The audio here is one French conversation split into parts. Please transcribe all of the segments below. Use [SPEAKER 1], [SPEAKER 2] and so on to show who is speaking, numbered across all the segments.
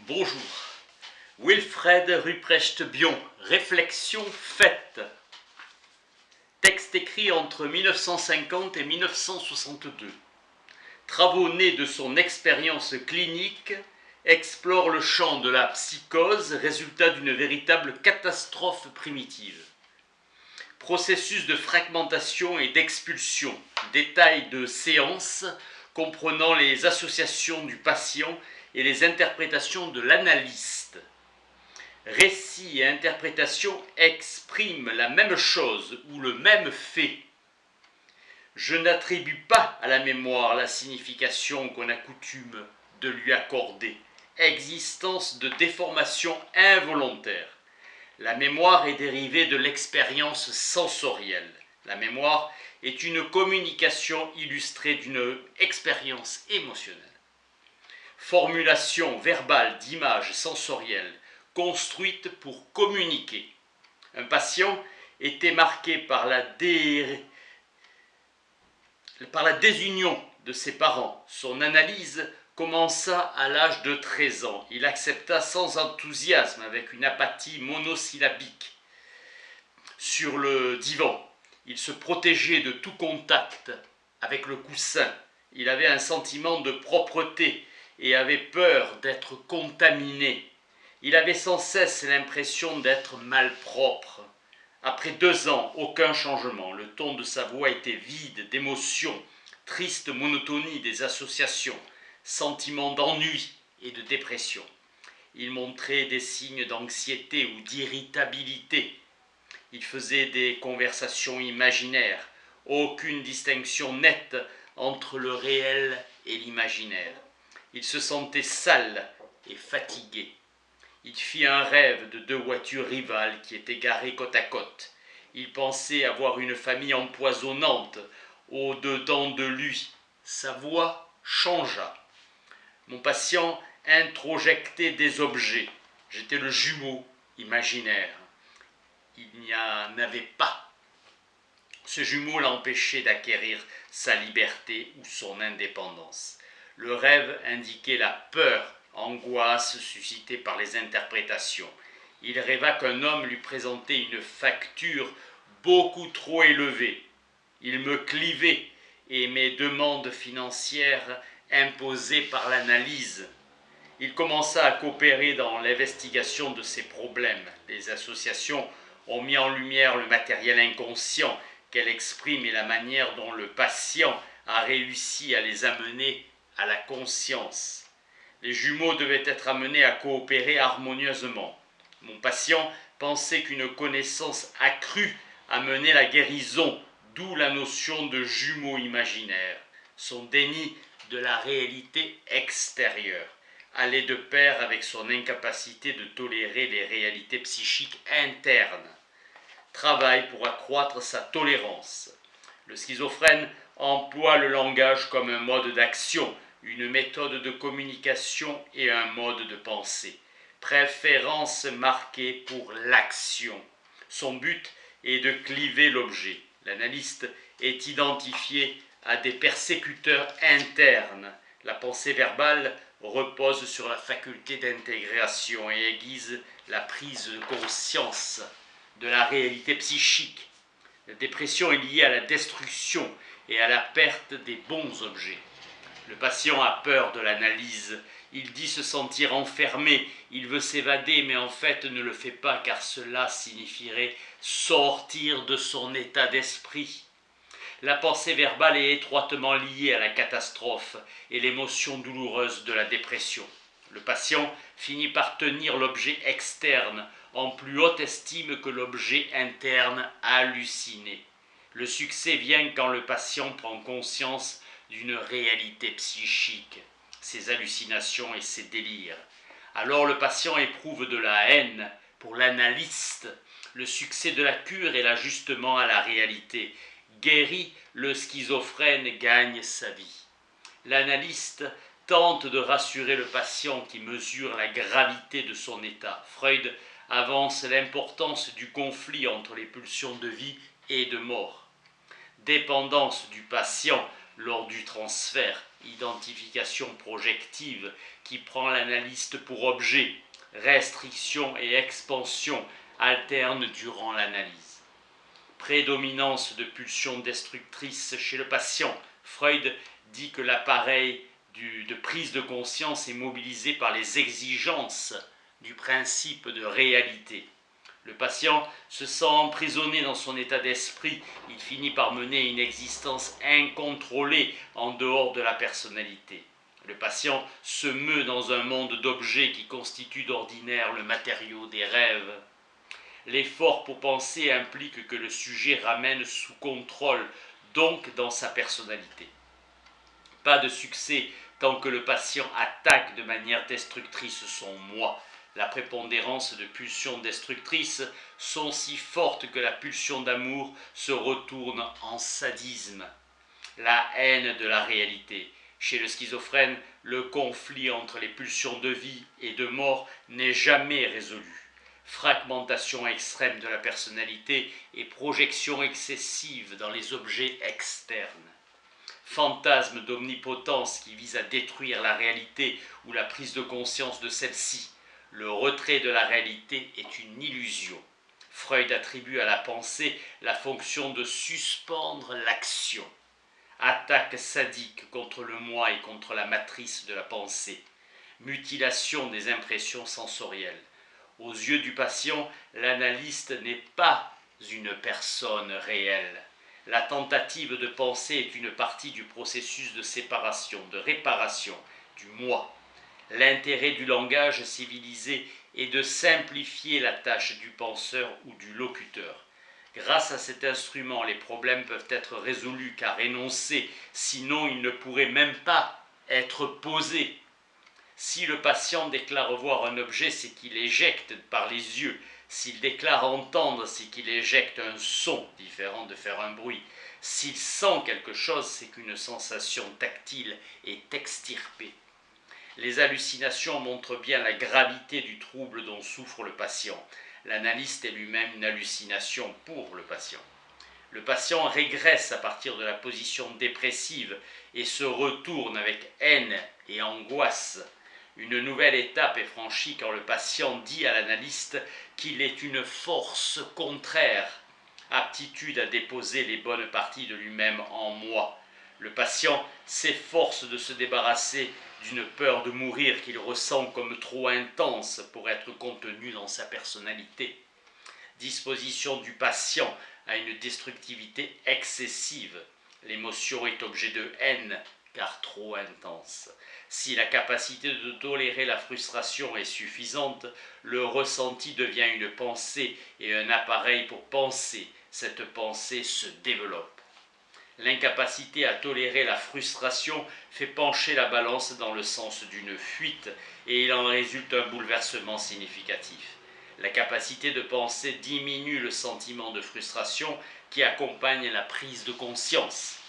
[SPEAKER 1] Bonjour. Wilfred Ruprecht-Bion, Réflexions faites. Texte écrit entre 1950 et 1962. Travaux nés de son expérience clinique explorent le champ de la psychose, résultat d'une véritable catastrophe primitive. Processus de fragmentation et d'expulsion, détails de séances comprenant les associations du patient et les interprétations de l'analyste. Récit et interprétation expriment la même chose ou le même fait. Je n'attribue pas à la mémoire la signification qu'on a coutume de lui accorder. Existence de déformation involontaire. La mémoire est dérivée de l'expérience sensorielle. La mémoire est une communication illustrée d'une expérience émotionnelle. Formulation verbale d'images sensorielles construites pour communiquer. Un patient était marqué par la désunion de ses parents. Son analyse commença à l'âge de 13 ans. Il accepta sans enthousiasme, avec une apathie monosyllabique. Sur le divan, il se protégeait de tout contact avec le coussin. Il avait un sentiment de propreté et avait peur d'être contaminé. Il avait sans cesse l'impression d'être malpropre. Après 2 ans, aucun changement. Le ton de sa voix était vide d'émotion, triste monotonie des associations, sentiment d'ennui et de dépression. Il montrait des signes d'anxiété ou d'irritabilité. Il faisait des conversations imaginaires, aucune distinction nette entre le réel et l'imaginaire. Il se sentait sale et fatigué. Il fit un rêve de 2 voitures rivales qui étaient garées côte à côte. Il pensait avoir une famille empoisonnante au-dedans de lui. Sa voix changea. Mon patient introjectait des objets. J'étais le jumeau imaginaire. Il n'y en avait pas. Ce jumeau l'empêchait d'acquérir sa liberté ou son indépendance. Le rêve indiquait la peur, angoisse suscitée par les interprétations. Il rêva qu'un homme lui présentait une facture beaucoup trop élevée. Il me clivait et mes demandes financières imposées par l'analyse. Il commença à coopérer dans l'investigation de ses problèmes. Les associations ont mis en lumière le matériel inconscient qu'elle exprime et la manière dont le patient a réussi à les amener à la conscience. Les jumeaux devaient être amenés à coopérer harmonieusement. Mon patient pensait qu'une connaissance accrue amenait la guérison, d'où la notion de jumeaux imaginaires. Son déni de la réalité extérieure allait de pair avec son incapacité de tolérer les réalités psychiques internes. Travaille pour accroître sa tolérance. Le schizophrène emploie le langage comme un mode d'action, une méthode de communication et un mode de pensée. Préférence marquée pour l'action. Son but est de cliver l'objet. L'analyste est identifié à des persécuteurs internes. La pensée verbale repose sur la faculté d'intégration et aiguise la prise de conscience de la réalité psychique. La dépression est liée à la destruction et à la perte des bons objets. Le patient a peur de l'analyse. Il dit se sentir enfermé. Il veut s'évader, mais en fait ne le fait pas car cela signifierait sortir de son état d'esprit. La pensée verbale est étroitement liée à la catastrophe et l'émotion douloureuse de la dépression. Le patient finit par tenir l'objet externe en plus haute estime que l'objet interne halluciné. Le succès vient quand le patient prend conscience d'une réalité psychique, ses hallucinations et ses délires. Alors le patient éprouve de la haine pour l'analyste. Le succès de la cure est l'ajustement à la réalité. Guéri, le schizophrène gagne sa vie. L'analyste tente de rassurer le patient qui mesure la gravité de son état. Freud avance l'importance du conflit entre les pulsions de vie et de mort. Dépendance du patient, lors du transfert, identification projective qui prend l'analyste pour objet, restriction et expansion alternent durant l'analyse. Prédominance de pulsions destructrices chez le patient. Freud dit que l'appareil de prise de conscience est mobilisé par les exigences du principe de réalité. Le patient se sent emprisonné dans son état d'esprit, il finit par mener une existence incontrôlée en dehors de la personnalité. Le patient se meut dans un monde d'objets qui constitue d'ordinaire le matériau des rêves. L'effort pour penser implique que le sujet ramène sous contrôle, donc dans sa personnalité. Pas de succès tant que le patient attaque de manière destructrice son moi. La prépondérance de pulsions destructrices sont si fortes que la pulsion d'amour se retourne en sadisme. La haine de la réalité. Chez le schizophrène, le conflit entre les pulsions de vie et de mort n'est jamais résolu. Fragmentation extrême de la personnalité et projection excessive dans les objets externes. Fantasme d'omnipotence qui vise à détruire la réalité ou la prise de conscience de celle-ci. Le retrait de la réalité est une illusion. Freud attribue à la pensée la fonction de suspendre l'action. Attaque sadique contre le moi et contre la matrice de la pensée. Mutilation des impressions sensorielles. Aux yeux du patient, l'analyste n'est pas une personne réelle. La tentative de penser est une partie du processus de séparation, de réparation, du moi. L'intérêt du langage civilisé est de simplifier la tâche du penseur ou du locuteur. Grâce à cet instrument, les problèmes peuvent être résolus car énoncés, sinon ils ne pourraient même pas être posés. Si le patient déclare voir un objet, c'est qu'il éjecte par les yeux. S'il déclare entendre, c'est qu'il éjecte un son, différent de faire un bruit. S'il sent quelque chose, c'est qu'une sensation tactile est extirpée. Les hallucinations montrent bien la gravité du trouble dont souffre le patient. L'analyste est lui-même une hallucination pour le patient. Le patient régresse à partir de la position dépressive et se retourne avec haine et angoisse. Une nouvelle étape est franchie quand le patient dit à l'analyste qu'il est une force contraire, aptitude à déposer les bonnes parties de lui-même en moi. Le patient s'efforce de se débarrasser d'une peur de mourir qu'il ressent comme trop intense pour être contenue dans sa personnalité. Disposition du patient à une destructivité excessive. L'émotion est objet de haine, car trop intense. Si la capacité de tolérer la frustration est suffisante, le ressenti devient une pensée et un appareil pour penser. Cette pensée se développe. L'incapacité à tolérer la frustration fait pencher la balance dans le sens d'une fuite et il en résulte un bouleversement significatif. La capacité de penser diminue le sentiment de frustration qui accompagne la prise de conscience.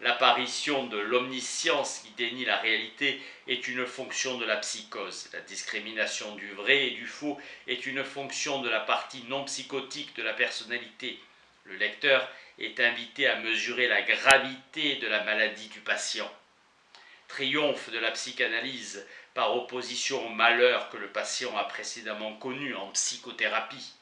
[SPEAKER 1] L'apparition de l'omniscience qui dénie la réalité est une fonction de la psychose. La discrimination du vrai et du faux est une fonction de la partie non psychotique de la personnalité. Le lecteur est invité à mesurer la gravité de la maladie du patient. Triomphe de la psychanalyse par opposition au malheur que le patient a précédemment connu en psychothérapie.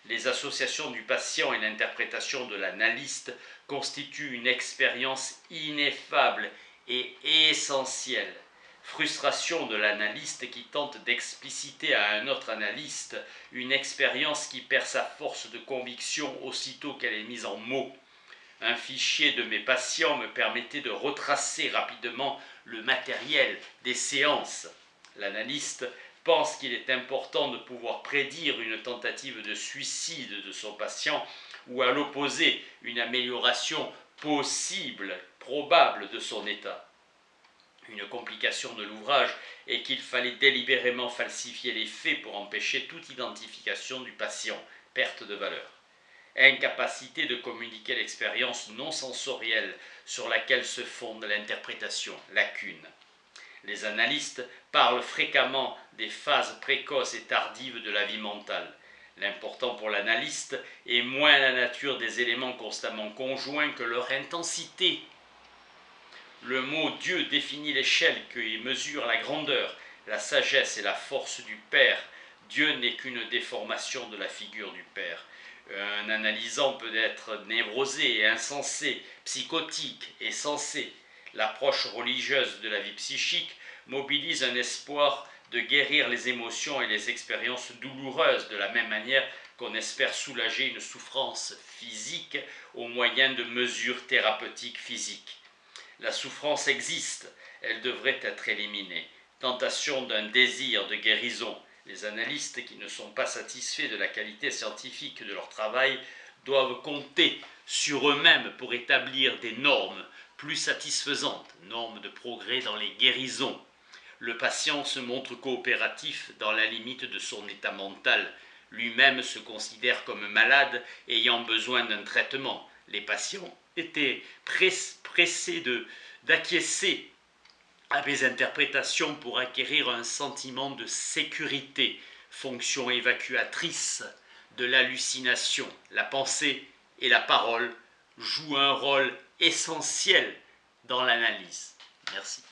[SPEAKER 1] Les associations du patient et l'interprétation de l'analyste constituent une expérience ineffable et essentielle. Frustration de l'analyste qui tente d'expliciter à un autre analyste une expérience qui perd sa force de conviction aussitôt qu'elle est mise en mots. Un fichier de mes patients me permettait de retracer rapidement le matériel des séances. L'analyste pense qu'il est important de pouvoir prédire une tentative de suicide de son patient ou à l'opposé, une amélioration possible, probable de son état. Une complication de l'ouvrage est qu'il fallait délibérément falsifier les faits pour empêcher toute identification du patient, perte de valeur. Incapacité de communiquer l'expérience non sensorielle sur laquelle se fonde l'interprétation, lacune. Les analystes parlent fréquemment des phases précoces et tardives de la vie mentale. L'important pour l'analyste est moins la nature des éléments constamment conjoints que leur intensité. Le mot Dieu définit l'échelle qui mesure la grandeur, la sagesse et la force du Père. Dieu n'est qu'une déformation de la figure du Père. Un analysant peut être névrosé et insensé, psychotique et sensé. L'approche religieuse de la vie psychique mobilise un espoir de guérir les émotions et les expériences douloureuses de la même manière qu'on espère soulager une souffrance physique au moyen de mesures thérapeutiques physiques. La souffrance existe, elle devrait être éliminée. Tentation d'un désir de guérison. Les analystes qui ne sont pas satisfaits de la qualité scientifique de leur travail doivent compter sur eux-mêmes pour établir des normes plus satisfaisantes, normes de progrès dans les guérisons. Le patient se montre coopératif dans la limite de son état mental. Lui-même se considère comme malade ayant besoin d'un traitement. Les patients étaient pressés d'acquiescer à mes interprétations pour acquérir un sentiment de sécurité, fonction évacuatrice de l'hallucination. La pensée et la parole jouent un rôle essentiel dans l'analyse. Merci.